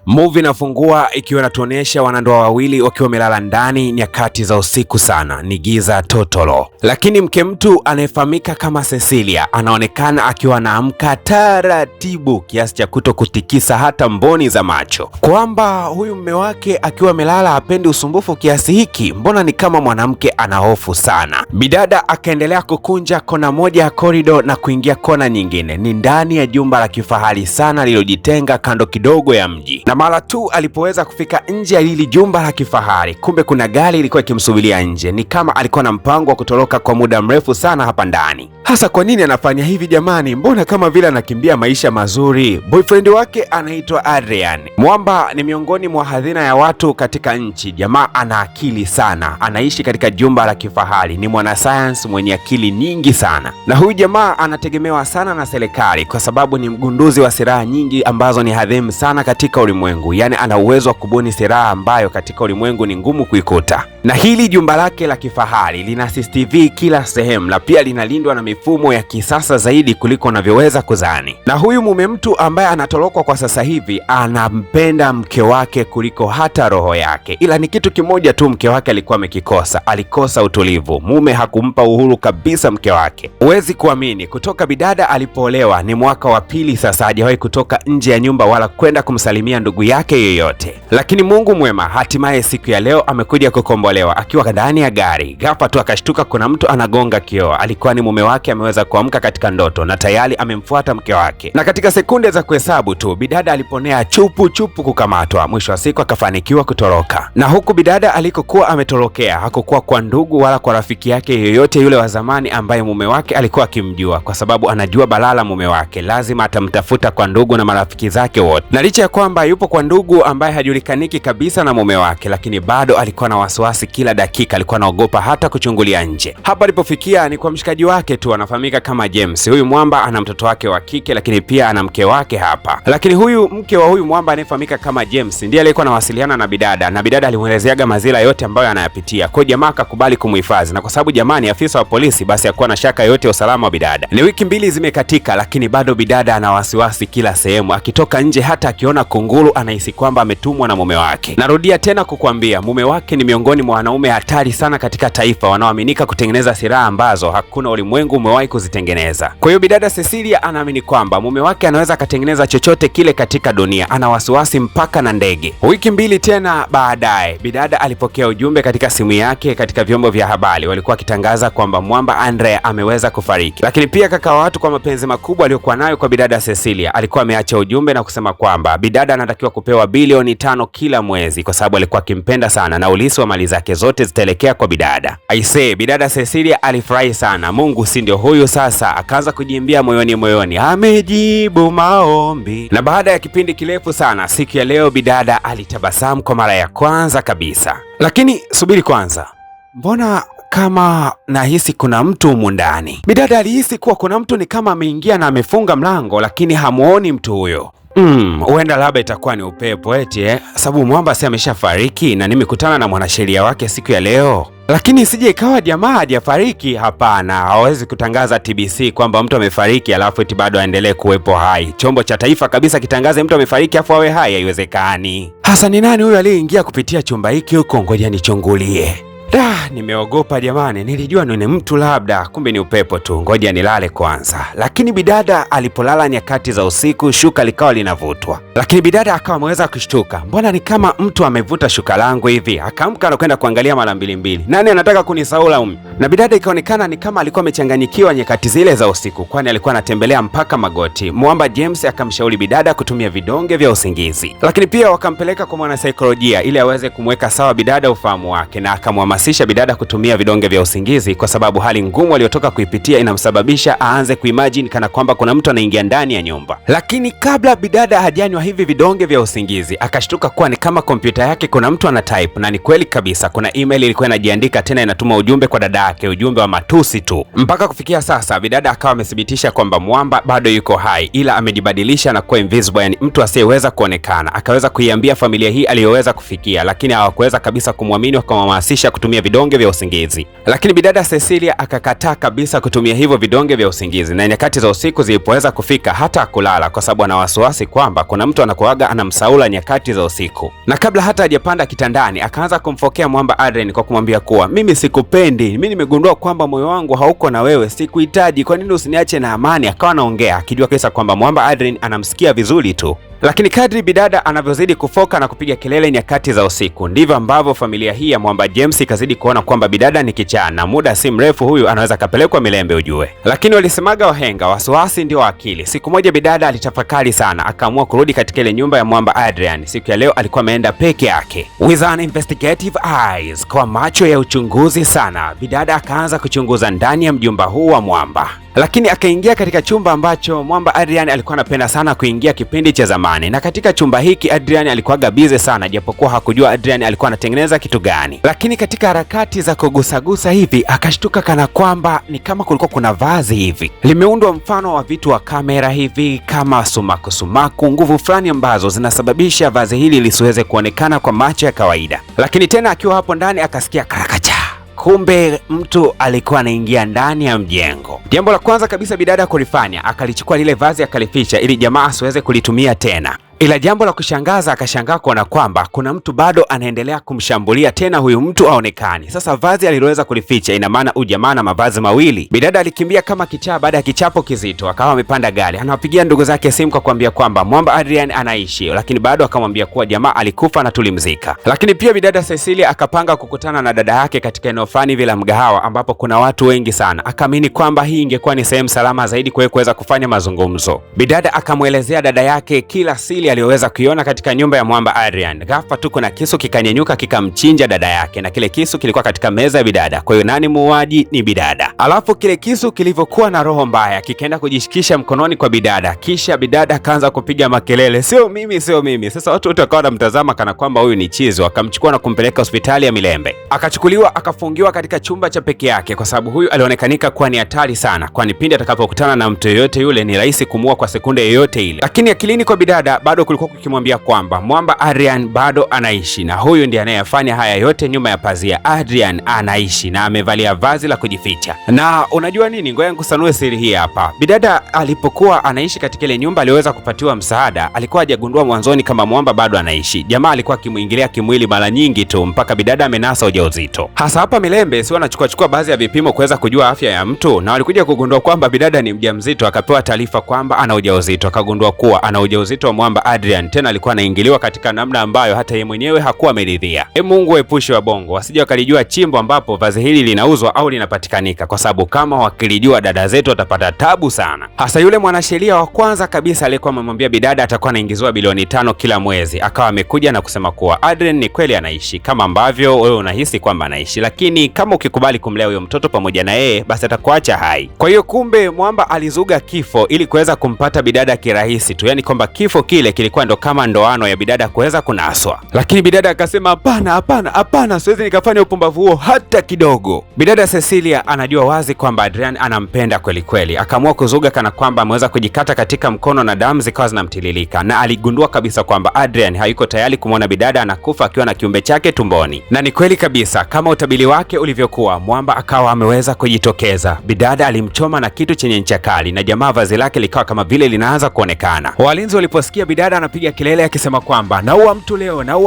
Movie inafungua ikiwa inatuonyesha wanandoa wawili wakiwa wamelala ndani nyakati za usiku sana, ni giza totolo. Lakini mke mtu anayefahamika kama Cecilia anaonekana akiwa anaamka taratibu kiasi cha kuto kutikisa hata mboni za macho, kwamba huyu mume wake akiwa amelala hapendi usumbufu kiasi hiki. Mbona ni kama mwanamke ana hofu sana. Bidada akaendelea kukunja kona moja ya korido na kuingia kona nyingine. Ni ndani ya jumba la kifahari sana lililojitenga kando kidogo ya mji, na mara tu alipoweza kufika nje ya hili jumba la kifahari, kumbe kuna gari ilikuwa ikimsubiria nje. Ni kama alikuwa na mpango wa kutoroka kwa muda mrefu sana hapa ndani. Hasa kwa nini anafanya hivi jamani? Mbona kama vile anakimbia maisha mazuri. Boyfriend wake anaitwa Adrian. Mwamba ni miongoni mwa hazina ya watu katika nchi. Jamaa ana akili sana, anaishi katika jumba la kifahari, ni mwanasayansi mwenye akili nyingi sana. Na huyu jamaa anategemewa sana na serikali kwa sababu ni mgunduzi wa silaha nyingi ambazo ni hadhimu sana katika ulimwengu. Yaani ana uwezo wa kubuni silaha ambayo katika ulimwengu ni ngumu kuikuta. Na hili jumba lake la kifahari lina CCTV kila sehemu, na pia linalindwa na mifumo ya kisasa zaidi kuliko unavyoweza kudhani. Na huyu mume mtu ambaye anatorokwa kwa sasa hivi anampenda mke wake kuliko hata roho yake, ila ni kitu kimoja tu mke wake alikuwa amekikosa, alikosa utulivu. Mume hakumpa uhuru kabisa mke wake. Huwezi kuamini, kutoka bidada alipoolewa ni mwaka wa pili sasa hajawahi kutoka nje ya nyumba wala kwenda kumsalimia ndugu yake yoyote. Lakini Mungu mwema, hatimaye siku ya leo amekuja kukombolewa akiwa ndani ya gari. Ghafla tu akashtuka kuna mtu anagonga kioo. Alikuwa ni mume wake, ameweza kuamka katika ndoto na tayari amemfuata mke wake. Na katika sekunde za kuhesabu tu bidada aliponea chupu chupu kukamatwa. Mwisho wa siku akafanikiwa kutoroka. Na huku bidada alikokuwa ametorokea hakukuwa kwa ndugu wala kwa rafiki yake yoyote yule wa zamani ambaye mume wake alikuwa akimjua, kwa sababu anajua balala mume wake lazima atamtafuta kwa ndugu na marafiki zake wote. Na licha ya kwamba yupo kwa ndugu ambaye hajulikaniki kabisa na mume wake, lakini bado alikuwa na wasiwasi kila dakika, alikuwa anaogopa hata kuchungulia nje. Hapa alipofikia ni kwa mshikaji wake tu anafahamika kama James. Huyu mwamba ana mtoto wake wa kike, lakini pia ana mke wake hapa. Lakini huyu mke wa huyu mwamba anayefahamika kama James ndiye aliyekuwa anawasiliana na bidada, na bidada alimuelezeaga mazila yote ambayo anayapitia. Kwa jamaa akakubali kumhifadhi, na kwa sababu jamaa ni afisa wa polisi, basi hakuwa na shaka yote ya usalama wa bidada. Ni wiki mbili zimekatika, lakini bado bidada ana wasiwasi kila sehemu. Akitoka nje hata akiona kunguru anahisi kwamba ametumwa na mume wake. Narudia tena kukwambia, mume wake ni miongoni mwa wanaume hatari sana katika taifa, wanaoaminika kutengeneza silaha ambazo hakuna ulimwengu umewahi kuzitengeneza. Kwa hiyo bidada Cecilia anaamini kwamba mume wake anaweza akatengeneza chochote kile katika dunia. Ana wasiwasi mpaka na ndege. Wiki mbili tena baadaye, bidada alipokea ujumbe katika simu yake. Katika vyombo vya habari walikuwa wakitangaza kwamba mwamba Andrea ameweza kufariki. Lakini pia kaka wa watu, kwa mapenzi makubwa aliyokuwa nayo kwa bidada Cecilia, alikuwa ameacha ujumbe na kusema kwamba bidada anatakiwa kupewa bilioni 5 kila mwezi kwa sababu alikuwa akimpenda sana, na ulisi wa mali zake zote zitaelekea kwa bidada. Aisee, bidada Cecilia alifurahi sana. Mungu si ndio huyu sasa? Akaanza kujiambia moyoni, amejibu maombi. Na baada ya kipindi kirefu sana, siku ya leo bidada alitabasamu kwa mara ya kwanza kabisa. Lakini subiri kwanza, mbona kama nahisi kuna mtu humu ndani? Bidada alihisi kuwa kuna mtu ni kama ameingia na amefunga mlango, lakini hamuoni mtu huyo. Huenda labda itakuwa ni upepo sababu mwamba si ameshafariki na nimekutana na mwanasheria wake siku ya leo. Lakini isije ikawa jamaa hajafariki. Hapana, hawezi kutangaza TBC kwamba mtu amefariki alafu eti bado aendelee kuwepo hai. Chombo cha taifa kabisa kitangaze mtu amefariki afu awe hai, haiwezekani. Hasa ni nani huyo aliyeingia kupitia chumba hiki huko? Ngoja nichungulie. Nimeogopa jamani, nilijua ni mtu labda, kumbe ni upepo tu. Ngoja nilale kwanza. Lakini bidada alipolala nyakati za usiku, shuka likawa linavutwa. Lakini bidada akawa ameweza kushtuka, mbona ni kama mtu amevuta shuka langu hivi? Akaamka na kwenda kuangalia mara mbili. Nani anataka kunisaula Na bidada ikaonekana ni kama alikuwa amechanganyikiwa nyakati zile za usiku, kwani alikuwa anatembelea mpaka magoti. Mwamba James akamshauri bidada kutumia vidonge vya usingizi, lakini pia wakampeleka kwa mwanasaikolojia ili aweze kumweka sawa bidada ufahamu wake, na akamhamasisha bidada kutumia vidonge vya usingizi kwa sababu hali ngumu aliyotoka kuipitia inamsababisha aanze kuimagine kana kwamba kuna mtu anaingia ndani ya nyumba. Lakini kabla bidada hajanywa hivi vidonge vya usingizi, akashtuka kuwa ni kama kompyuta yake kuna mtu ana type, na ni kweli kabisa kuna email ilikuwa inajiandika tena inatuma ujumbe kwa dada yake, ujumbe wa matusi tu. Mpaka kufikia sasa bidada akawa amethibitisha kwamba mwamba bado yuko hai, ila amejibadilisha na kuwa invisible, yani mtu asiyeweza kuonekana. Akaweza kuiambia familia hii aliyoweza kufikia, lakini hawakuweza kabisa kumwamini, wakamhamasisha kutumia kutumia vidonge vya usingizi, lakini bidada Cecilia akakataa kabisa kutumia hivyo vidonge vya usingizi, na nyakati za usiku zilipoweza kufika hata kulala, kwa sababu ana wasiwasi kwamba kuna mtu anakuaga anamsaula nyakati za usiku. Na kabla hata hajapanda kitandani akaanza kumfokea mwamba Adrian kwa kumwambia kuwa mimi sikupendi, mimi nimegundua kwamba moyo wangu hauko na wewe, sikuhitaji, kwa nini usiniache na amani? Akawa anaongea akijua kisa kwamba mwamba Adrian anamsikia vizuri tu. Lakini kadri bidada anavyozidi kufoka na kupiga kelele nyakati za usiku, ndivyo ambavyo familia hii ya mwamba James ikazidi kuona kwamba bidada ni kichaa na muda si mrefu huyu anaweza kapelekwa Milembe ujue. Lakini walisemaga wahenga, wasiwasi ndio akili. Siku moja bidada alitafakari sana, akaamua kurudi katika ile nyumba ya mwamba Adrian. Siku ya leo alikuwa ameenda peke yake. With an investigative eyes, kwa macho ya uchunguzi sana, bidada akaanza kuchunguza ndani ya mjumba huu wa mwamba. Lakini akaingia katika chumba ambacho mwamba Adrian alikuwa anapenda sana kuingia kipindi cha zamani, na katika chumba hiki Adrian alikuwa bize sana, japokuwa hakujua Adrian alikuwa anatengeneza kitu gani. Lakini katika harakati za kugusagusa hivi akashtuka kana kwamba ni kama kulikuwa kuna vazi hivi limeundwa mfano wa vitu wa kamera hivi, kama sumaku, nguvu fulani ambazo zinasababisha vazi hili lisiweze kuonekana kwa macho ya kawaida. Lakini tena akiwa hapo ndani akasikia karakacha. Kumbe mtu alikuwa anaingia ndani ya mjengo. Jambo la kwanza kabisa bidada kulifanya, akalichukua lile vazi akalificha ili jamaa asiweze kulitumia tena. Ila jambo la kushangaza, akashangaa kuona kwamba kuna mtu bado anaendelea kumshambulia, tena huyu mtu aonekani. Sasa vazi aliloweza kulificha, ina maana huyu jamaa na mavazi mawili. Bidada alikimbia kama kichaa baada ya kichapo kizito, akawa amepanda gari, anawapigia ndugu zake simu kwa kuambia kwamba mwamba Adrian anaishi, lakini bado akamwambia kuwa jamaa alikufa na tulimzika. Lakini pia bidada Cecilia akapanga kukutana na dada yake katika eneo fulani vile mgahawa ambapo kuna watu wengi sana. Akaamini kwamba hii ingekuwa ni sehemu salama zaidi kwa kuweza kufanya mazungumzo. Bidada akamwelezea dada yake kila siri aliyoweza kuiona katika nyumba ya mwamba Adrian. Ghafla tu kuna kisu kikanyenyuka kikamchinja dada yake, na kile kisu kilikuwa katika meza ya bidada. Kwa hiyo nani muuaji? Ni bidada. Alafu kile kisu kilivyokuwa na roho mbaya kikaenda kujishikisha mkononi kwa bidada, kisha bidada akaanza kupiga makelele, sio mimi, sio mimi. Sasa watu wote wakawa wanamtazama kana kwamba huyu ni chizi, akamchukua na kumpeleka hospitali ya Milembe. Akachukuliwa akafungiwa katika chumba cha peke yake, kwa sababu huyu alionekanika kuwa ni hatari sana, kwani pindi atakapokutana na mtu yoyote yule ni rahisi kumuua kwa sekunde yoyote ile. Lakini akilini kwa bidada bado kulikuwa kukimwambia kwamba mwamba Adrian bado anaishi, na huyu ndiye anayefanya haya yote nyuma ya pazia. Adrian anaishi na amevalia vazi la kujificha. Na unajua nini, ngoja nikusanue siri hii hapa. Bidada alipokuwa anaishi katika ile nyumba aliweza kupatiwa msaada, alikuwa hajagundua mwanzoni kama mwamba bado anaishi. Jamaa alikuwa akimuingilia kimwili mara nyingi tu mpaka bidada amenasa ujauzito. Hasa hapa Milembe si wanachukua baadhi ya vipimo kuweza kujua afya ya mtu, na walikuja kugundua kwamba bidada ni mjamzito. Akapewa taarifa kwamba ana ujauzito, akagundua kuwa ana ujauzito wa mwamba Adrian, tena alikuwa anaingiliwa katika namna ambayo hata yeye mwenyewe hakuwa ameridhia. Mungu epushe wa bongo wasije wakalijua chimbo ambapo vazi hili linauzwa au linapatikanika, kwa sababu kama wakilijua dada zetu watapata tabu sana. Hasa yule mwanasheria wa kwanza kabisa aliyekuwa amemwambia bidada atakuwa anaingiziwa bilioni 5 kila mwezi, akawa amekuja na kusema kuwa Adrian ni kweli anaishi kama ambavyo wewe unahisi kwamba anaishi, lakini kama ukikubali kumlea huyo mtoto pamoja na yeye basi atakuacha hai. Kwa hiyo kumbe mwamba alizuga kifo ili kuweza kumpata bidada kirahisi tu, yani kwamba kifo kile kilikuwa ndo kama ndoano ya bidada kuweza kunaswa. Lakini bidada akasema hapana, siwezi nikafanya upumbavu huo hata kidogo. Bidada Cecilia anajua wazi kwamba Adrian anampenda kweli kweli, akaamua kuzuga kana kwamba ameweza kujikata katika mkono na damu zikawa zinamtililika, na aligundua kabisa kwamba Adrian hayuko tayari kumwona bidada anakufa akiwa na kiumbe chake tumboni. Na ni kweli kabisa kama utabiri wake ulivyokuwa, mwamba akawa ameweza kujitokeza. Bidada alimchoma na kitu chenye ncha kali, na jamaa vazi lake likawa kama vile linaanza kuonekana. Walinzi waliposikia bidada anapiga kelele akisema kwamba naua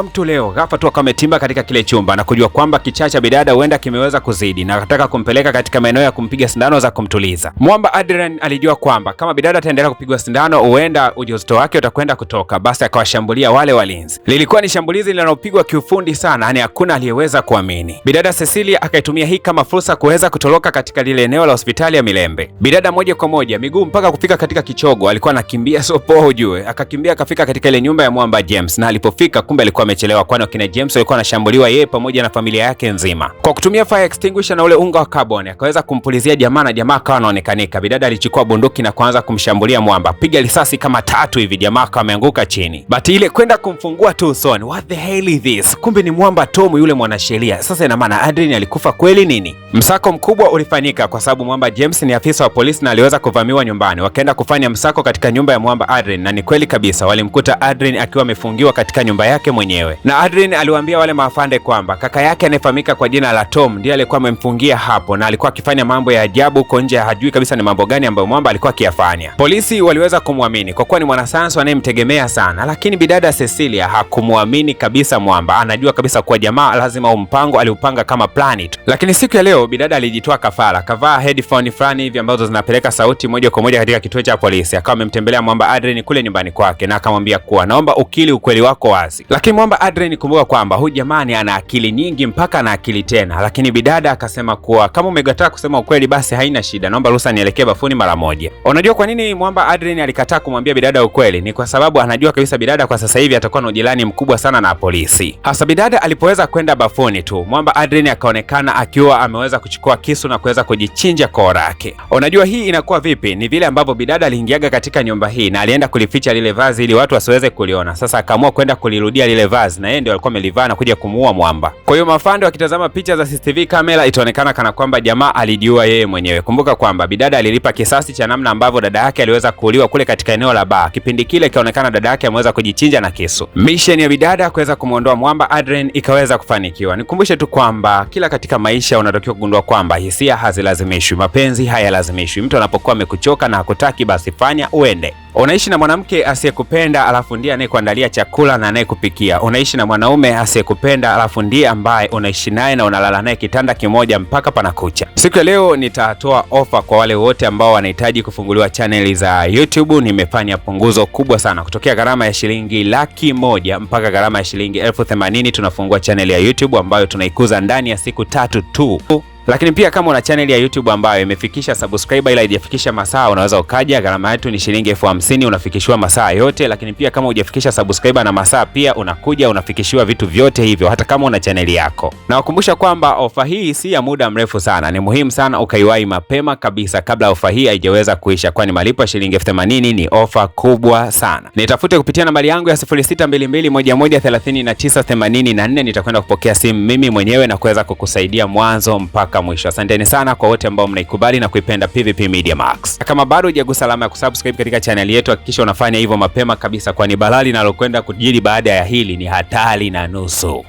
mtu leo, ghafla tu akametimba katika kile chumba na kujua kwamba kichaa cha bidada huenda kimeweza kuzidi, na akataka kumpeleka katika maeneo ya kumpiga sindano za kumtuliza. Mwamba Adrian alijua kwamba kama bidada ataendelea kupigwa sindano huenda ujauzito wake utakwenda kutoka, basi akawashambulia wale walinzi. Lilikuwa ni shambulizi linalopigwa kiufundi sana, yani hakuna aliyeweza kuamini. Bidada Cecilia akaitumia hii kama fursa kuweza kutoroka katika lile eneo la hospitali ya Milembe. Bidada moja kwa moja miguu mpaka kufika katika kichogo, alikuwa anakimbia sopo ujue, akakimbia akafika katika ile nyumba ya mwamba James, na alipofika kumbe alikuwa amechelewa, kwani kina James alikuwa anashambuliwa yeye pamoja na familia yake nzima. Kwa kutumia fire extinguisher na ule unga wa carbon akaweza kumpulizia jamaa, na jamaa akawa anaonekanika. Bidada alichukua bunduki na kuanza kumshambulia mwamba, piga risasi kama 3 hivi, jamaa akawa ameanguka chini. But ile kwenda kumfungua tu usoni, what the hell is this? Kumbe ni mwamba Tom yule mwanasheria. Sasa ina maana Adrian alikufa kweli nini? Msako mkubwa ulifanyika kwa sababu mwamba James ni afisa wa polisi na aliweza kuvamiwa nyumbani. Wakaenda kufanya msako katika nyumba ya mwamba Adrian, na ni kweli kabisa walimkuta Adrian akiwa amefungiwa katika nyumba yake mwenyewe, na Adrian aliwaambia wale maafande kwamba kaka yake anayefahamika kwa jina la Tom ndiye alikuwa amemfungia hapo, na alikuwa akifanya mambo ya ajabu huko nje, hajui kabisa ni mambo gani ambayo mwamba alikuwa akiyafanya. Polisi waliweza kumwamini kwa kuwa ni mwanasayansi anayemtegemea sana, lakini bidada Cecilia hakumwamini kabisa mwamba. Anajua kabisa kuwa jamaa lazima umpango aliupanga kama planet. Lakini siku ya leo bidada alijitoa kafara, kavaa headphone fulani hivi ambazo zinapeleka sauti moja kwa moja katika kituo cha polisi. Akawa amemtembelea mwamba Adrian kule nyumbani kwake na akamwambia kuwa naomba ukili ukweli wako wazi. Lakini mwamba Adrian, kumbuka kwamba huyu jamani ana akili nyingi mpaka ana akili tena. Lakini bidada akasema kuwa kama umekataa kusema ukweli basi haina shida, naomba ruhusa nielekee bafuni mara moja. Unajua kwa nini mwamba Adrian alikataa kumwambia bidada ukweli? Ni kwa sababu anajua kabisa bidada kwa sasa hivi atakuwa na ujirani mkubwa sana na polisi. Hasa bidada alipoweza kwenda bafuni tu, mwamba Adrian akaonekana akiwa ameweza kuchukua kisu na kuweza kujichinja koo lake. Unajua hii inakuwa vipi? Ni vile ambavyo bidada aliingiaga katika nyumba hii na alienda kulificha lile vazi ili watu wasiweze kuliona. Sasa akaamua kwenda kulirudia lile vazi, na yeye ndio alikuwa amelivaa na kuja kumuua mwamba. Kwa hiyo mafando wakitazama picha za CCTV kamera, itaonekana kana kwamba jamaa alijiua yeye mwenyewe. Kumbuka kwamba bidada alilipa kisasi cha namna ambavyo dada yake aliweza kuuliwa kule katika eneo la bar. Kipindi kile ikaonekana dada yake ameweza kujichinja na kisu. Mission ya bidada kuweza kumuondoa mwamba Adrian ikaweza kufanikiwa. Nikumbushe tu kwamba kila katika maisha unatakiwa kugundua kwamba hisia hazilazimishwi, mapenzi hayalazimishwi. Mtu anapokuwa amekuchoka na hakutaki basi fanya uende. Unaishi na mwanamke asiyekupenda alafu ndiye anayekuandalia chakula na anayekupikia. Unaishi na mwanaume asiyekupenda alafu ndiye ambaye unaishi naye na unalala naye kitanda kimoja mpaka panakucha. Siku ya leo nitatoa ofa kwa wale wote ambao wanahitaji kufunguliwa chaneli za YouTube. Nimefanya punguzo kubwa sana kutokea gharama ya shilingi 100,000 mpaka gharama ya shilingi 80,000. Tunafungua chaneli ya YouTube ambayo tunaikuza ndani ya siku 3 tu. Lakini pia kama una channel ya YouTube ambayo imefikisha subscriber ila haijafikisha masaa, unaweza ukaja. Gharama yetu ni shilingi 50,000, unafikishiwa masaa yote. Lakini pia kama hujafikisha subscriber na masaa, pia unakuja unafikishiwa vitu vyote hivyo hata kama una channel yako. Na wakumbusha kwamba ofa hii si ya muda mrefu sana, ni muhimu sana ukaiwahi mapema kabisa kabla ofa hii haijaweza kuisha, kwani malipo ya shilingi 80,000 ni ofa kubwa sana. Nitafute kupitia nambari yangu ya 0622113984. Nitakwenda kupokea simu mimi mwenyewe na kuweza kukusaidia mwanzo mpaka mwisho. Asanteni sana kwa wote ambao mnaikubali na kuipenda PVP Media Max. Kama bado hujagusa alama ya kusubscribe katika channel yetu, hakikisha unafanya hivyo mapema kabisa, kwani balaa linalokwenda kujiri baada ya hili ni hatari na nusu.